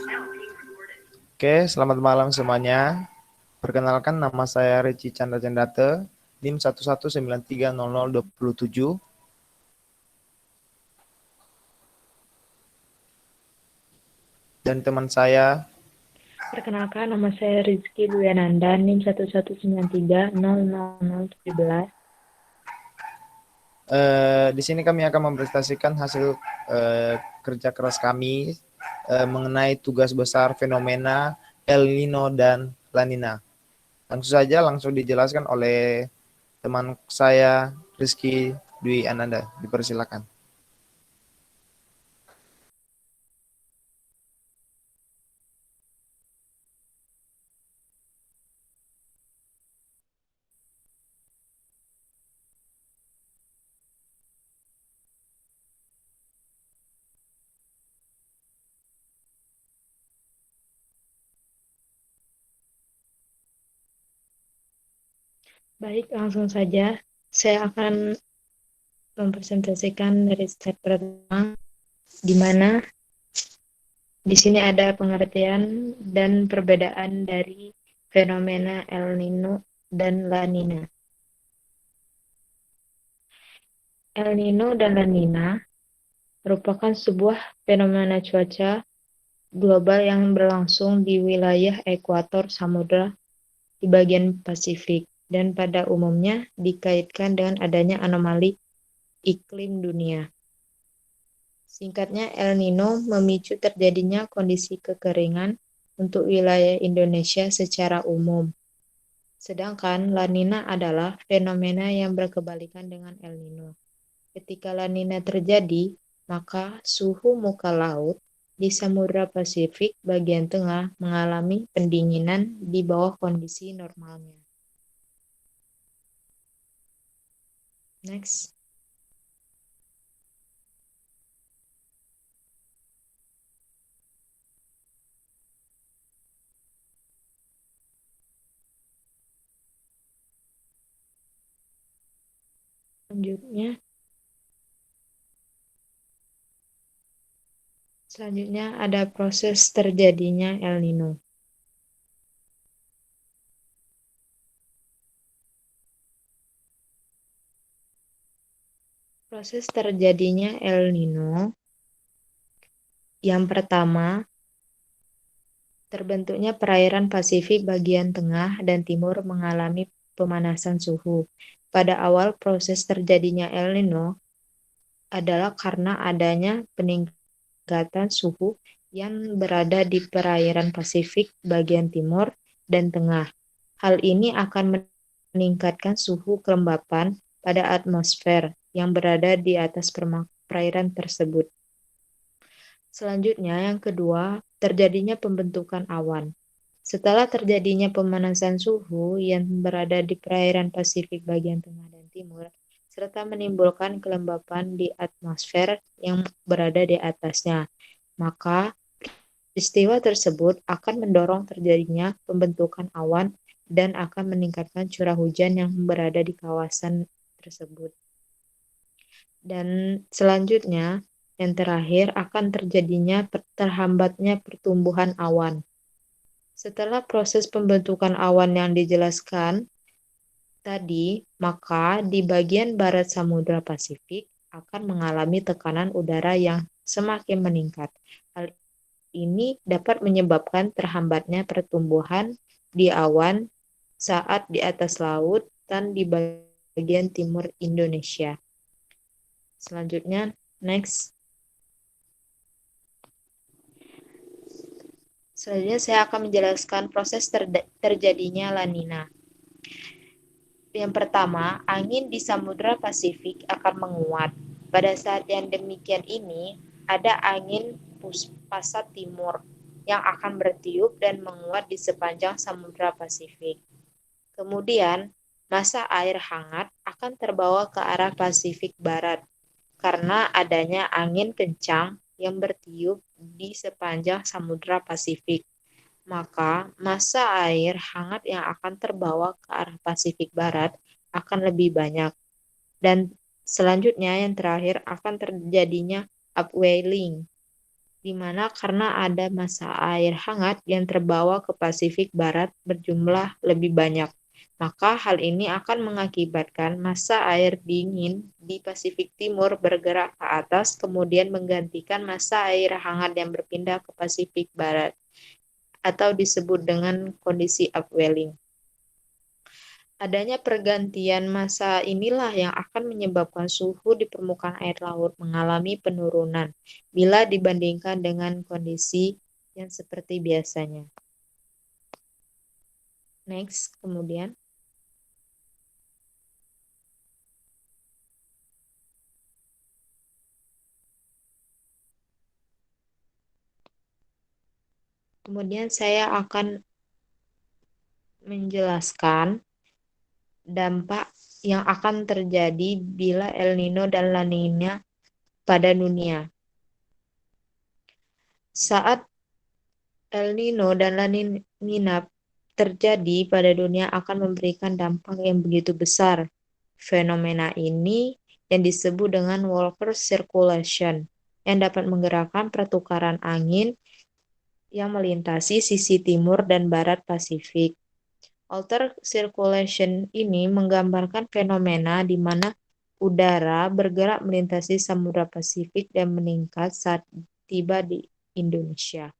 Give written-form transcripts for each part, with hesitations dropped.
Oke, selamat malam semuanya. Perkenalkan, nama saya Reci Chandra Cendate, NIM 119300027, dan teman saya. Perkenalkan, nama saya Rizky Dwiananda, NIM 119300017. Di sini kami akan mempresentasikan hasil kerja keras kami mengenai tugas besar fenomena El Nino dan La Nina. Langsung saja, langsung dijelaskan oleh teman saya Rizky Dwi Ananda. Dipersilakan. Baik, langsung saja. Saya akan mempresentasikan dari step pertama, di mana di sini ada pengertian dan perbedaan dari fenomena El Nino dan La Nina. El Nino dan La Nina merupakan sebuah fenomena cuaca global yang berlangsung di wilayah ekuator samudra di bagian Pasifik dan pada umumnya dikaitkan dengan adanya anomali iklim dunia. Singkatnya, El Nino memicu terjadinya kondisi kekeringan untuk wilayah Indonesia secara umum. Sedangkan La Nina adalah fenomena yang berkebalikan dengan El Nino. Ketika La Nina terjadi, maka suhu muka laut di Samudra Pasifik bagian tengah mengalami pendinginan di bawah kondisi normalnya. Next. Selanjutnya ada proses terjadinya El Nino. Proses terjadinya El Nino yang pertama, terbentuknya perairan Pasifik bagian tengah dan timur mengalami pemanasan suhu. Pada awal proses terjadinya El Nino adalah karena adanya peningkatan suhu yang berada di perairan Pasifik bagian timur dan tengah. Hal ini akan meningkatkan suhu kelembapan pada atmosfer yang berada di atas perairan tersebut. Selanjutnya, yang kedua, terjadinya pembentukan awan. Setelah terjadinya pemanasan suhu yang berada di perairan Pasifik bagian tengah dan timur, serta menimbulkan kelembapan di atmosfer yang berada di atasnya, maka peristiwa tersebut akan mendorong terjadinya pembentukan awan dan akan meningkatkan curah hujan yang berada di kawasan tersebut. Dan selanjutnya, yang terakhir akan terjadinya terhambatnya pertumbuhan awan. Setelah proses pembentukan awan yang dijelaskan tadi, maka di bagian barat Samudra Pasifik akan mengalami tekanan udara yang semakin meningkat. Hal ini dapat menyebabkan terhambatnya pertumbuhan di awan saat di atas laut dan di bagian timur Indonesia. Selanjutnya, next. Selanjutnya saya akan menjelaskan proses terjadinya La Nina. Yang pertama, angin di Samudra Pasifik akan menguat. Pada saat yang demikian ini, ada angin pasat timur yang akan bertiup dan menguat di sepanjang Samudra Pasifik. Kemudian, massa air hangat akan terbawa ke arah Pasifik Barat karena adanya angin kencang yang bertiup di sepanjang Samudra Pasifik. Maka massa air hangat yang akan terbawa ke arah Pasifik Barat akan lebih banyak. Dan selanjutnya yang terakhir akan terjadinya upwelling. di mana karena ada massa air hangat yang terbawa ke Pasifik Barat berjumlah lebih banyak. Maka hal ini akan mengakibatkan massa air dingin di Pasifik Timur bergerak ke atas, kemudian menggantikan massa air hangat yang berpindah ke Pasifik Barat, atau disebut dengan kondisi upwelling. Adanya pergantian massa inilah yang akan menyebabkan suhu di permukaan air laut mengalami penurunan bila dibandingkan dengan kondisi yang seperti biasanya. Next, kemudian saya akan menjelaskan dampak yang akan terjadi bila El Nino dan La Nina pada dunia. Saat El Nino dan La Nina terjadi pada dunia akan memberikan dampak yang begitu besar. Fenomena ini yang disebut dengan Walker Circulation yang dapat menggerakkan pertukaran angin yang melintasi sisi timur dan barat Pasifik. Walker Circulation ini menggambarkan fenomena di mana udara bergerak melintasi Samudra Pasifik dan meningkat saat tiba di Indonesia.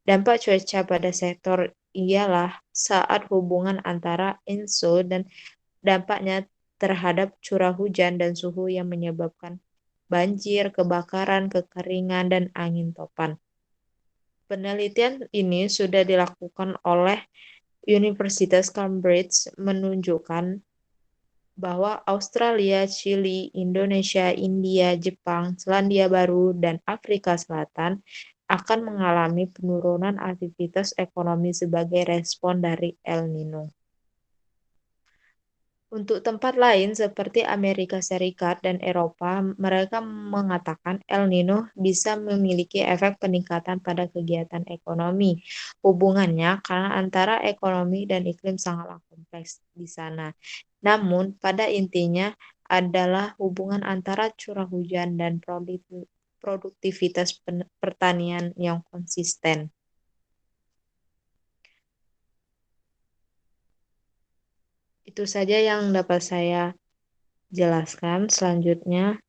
Dampak cuaca pada sektor ialah saat hubungan antara ENSO dan dampaknya terhadap curah hujan dan suhu yang menyebabkan banjir, kebakaran, kekeringan, dan angin topan. Penelitian ini sudah dilakukan oleh Universitas Cambridge menunjukkan bahwa Australia, Chili, Indonesia, India, Jepang, Selandia Baru, dan Afrika Selatan akan mengalami penurunan aktivitas ekonomi sebagai respon dari El Nino. Untuk tempat lain seperti Amerika Serikat dan Eropa, mereka mengatakan El Nino bisa memiliki efek peningkatan pada kegiatan ekonomi. Hubungannya karena antara ekonomi dan iklim sangatlah kompleks di sana. Namun, pada intinya adalah hubungan antara curah hujan dan produktivitas pertanian yang konsisten. Itu saja yang dapat saya jelaskan. Selanjutnya,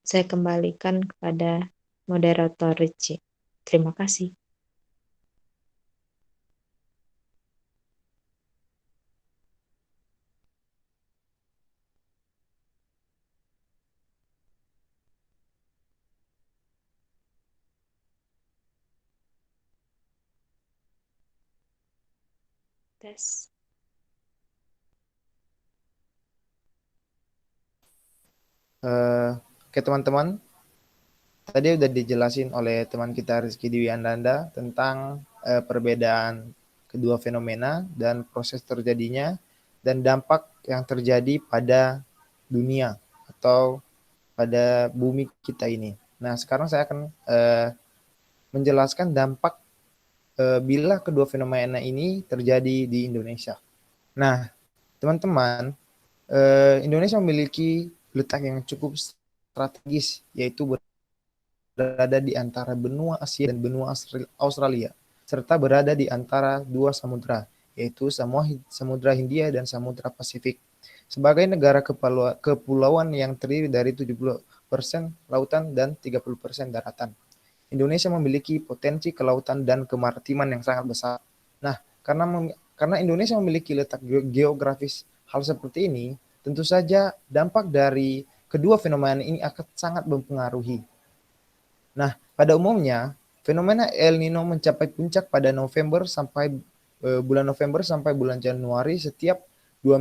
saya kembalikan kepada moderator Richie. Terima kasih. Tes. Oke teman-teman, tadi udah dijelasin oleh teman kita Rizky Dwi Andanda tentang perbedaan kedua fenomena dan proses terjadinya dan dampak yang terjadi pada dunia atau pada bumi kita ini. Nah, sekarang saya akan menjelaskan dampak bila kedua fenomena ini terjadi di Indonesia. Nah, teman-teman, Indonesia memiliki letak yang cukup strategis, yaitu berada di antara benua Asia dan benua Australia, serta berada di antara dua samudra, yaitu Samudra Hindia dan Samudra Pasifik. Sebagai negara kepulauan yang terdiri dari 70% lautan dan 30% daratan, Indonesia memiliki potensi kelautan dan kemaritiman yang sangat besar. Nah, karena Indonesia memiliki letak geografis hal seperti ini, tentu saja dampak dari kedua fenomena ini akan sangat mempengaruhi. Nah, pada umumnya, fenomena El Nino mencapai puncak pada bulan November sampai bulan Januari setiap 2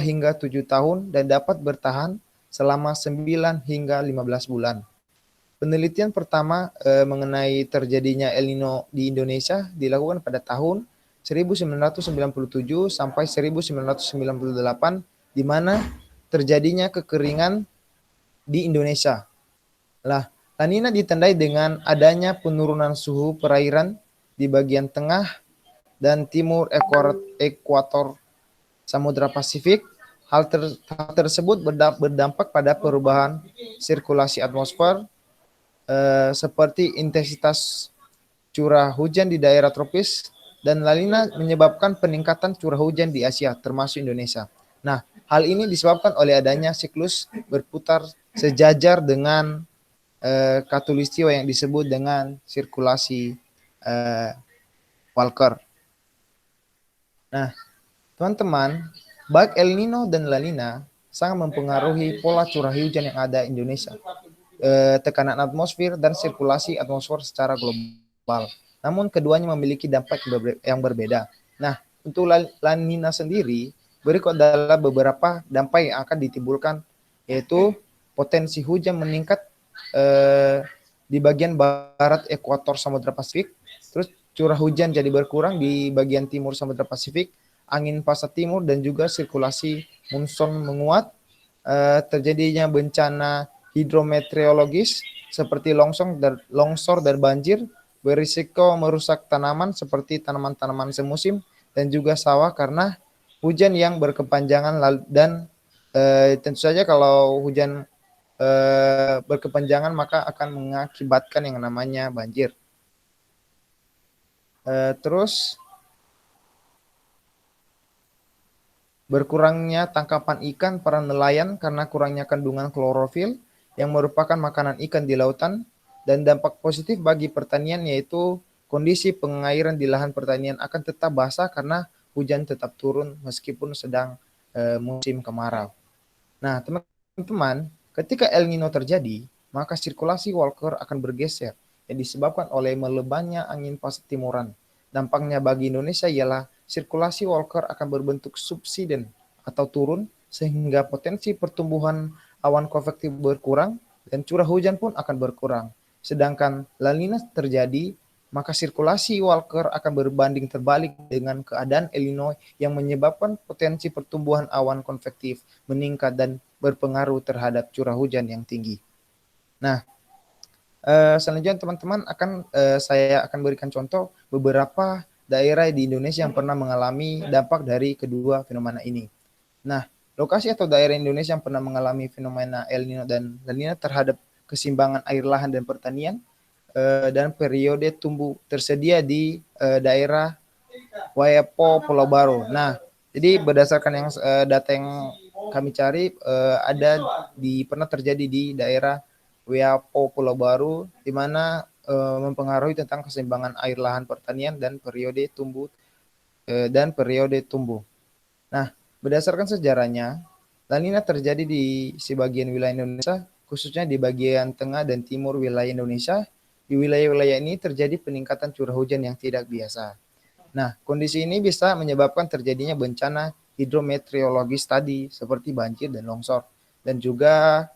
hingga 7 tahun dan dapat bertahan selama 9 hingga 15 bulan. Penelitian pertama mengenai terjadinya El Nino di Indonesia dilakukan pada tahun 1997 sampai 1998, di mana terjadinya kekeringan di Indonesia. Lah, La Nina ditandai dengan adanya penurunan suhu perairan di bagian tengah dan timur ekuator Samudra Pasifik. Hal tersebut berdampak pada perubahan sirkulasi atmosfer, seperti intensitas curah hujan di daerah tropis, dan La Nina menyebabkan peningkatan curah hujan di Asia, termasuk Indonesia. Nah, hal ini disebabkan oleh adanya siklus berputar sejajar dengan katulistiwa yang disebut dengan sirkulasi eh, Walker. Nah, teman-teman, baik El Nino dan La Nina sangat mempengaruhi pola curah hujan yang ada di Indonesia, tekanan atmosfer dan sirkulasi atmosfer secara global. Namun keduanya memiliki dampak yang berbeda. Nah, untuk La Nina sendiri, berikut adalah beberapa dampak yang akan ditimbulkan, yaitu potensi hujan meningkat di bagian barat ekuator Samudra Pasifik, terus curah hujan jadi berkurang di bagian timur Samudra Pasifik, angin pasat timur dan juga sirkulasi monsun menguat, terjadinya bencana hidrometeorologis seperti longsor dan banjir, berisiko merusak tanaman seperti tanaman-tanaman semusim dan juga sawah karena hujan yang berkepanjangan, dan tentu saja kalau hujan berkepanjangan maka akan mengakibatkan yang namanya banjir. Terus berkurangnya tangkapan ikan para nelayan karena kurangnya kandungan klorofil yang merupakan makanan ikan di lautan, dan dampak positif bagi pertanian yaitu kondisi pengairan di lahan pertanian akan tetap basah karena hujan tetap turun meskipun sedang musim kemarau. Nah, teman-teman, ketika El Nino terjadi, maka sirkulasi Walker akan bergeser yang disebabkan oleh melebannya angin pasat timuran. Dampaknya bagi Indonesia ialah sirkulasi Walker akan berbentuk subsiden atau turun sehingga potensi pertumbuhan awan konvektif berkurang dan curah hujan pun akan berkurang. Sedangkan La Nina terjadi, maka sirkulasi Walker akan berbanding terbalik dengan keadaan El Nino yang menyebabkan potensi pertumbuhan awan konvektif meningkat dan berpengaruh terhadap curah hujan yang tinggi. Nah, selanjutnya teman-teman saya akan berikan contoh beberapa daerah di Indonesia yang pernah mengalami dampak dari kedua fenomena ini. Nah, lokasi atau daerah Indonesia yang pernah mengalami fenomena El Nino dan La Nina terhadap keseimbangan air lahan dan pertanian dan periode tumbuh tersedia di daerah Wayapo Pulau Baru. Nah, jadi berdasarkan data yang kami cari, ada pernah terjadi di daerah Wayapo Pulau Baru, di mana mempengaruhi tentang keseimbangan air lahan pertanian dan periode tumbuh. Nah, berdasarkan sejarahnya, La Nina terjadi di sebagian wilayah Indonesia, khususnya di bagian tengah dan timur wilayah Indonesia. Di wilayah-wilayah ini terjadi peningkatan curah hujan yang tidak biasa. Nah, kondisi ini bisa menyebabkan terjadinya bencana hidrometeorologis tadi, seperti banjir dan longsor. Dan juga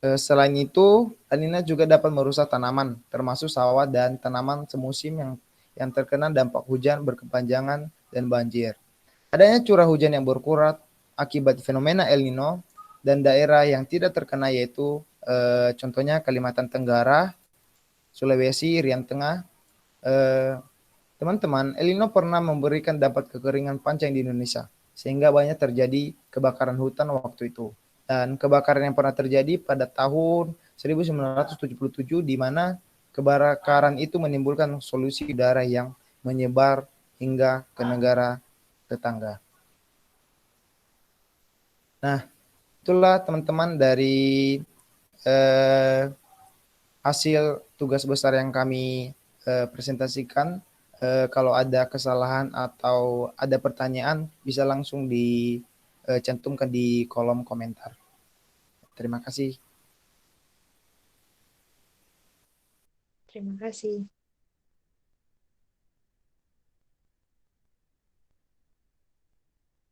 selain itu, La Nina juga dapat merusak tanaman, termasuk sawah dan tanaman semusim yang terkena dampak hujan berkepanjangan dan banjir. Adanya curah hujan yang berkurang akibat fenomena El Nino dan daerah yang tidak terkena yaitu contohnya Kalimantan Tenggara, Sulawesi, Riau Tengah. Teman-teman, El Nino pernah memberikan dampak kekeringan panjang di Indonesia, sehingga banyak terjadi kebakaran hutan waktu itu. Dan kebakaran yang pernah terjadi pada tahun 1977, di mana kebakaran itu menimbulkan polusi udara yang menyebar hingga ke negara tetangga. Nah, itulah teman-teman dari eh, hasil tugas besar yang kami presentasikan. Kalau ada kesalahan atau ada pertanyaan, bisa langsung dicantumkan di kolom komentar. Terima kasih. Terima kasih.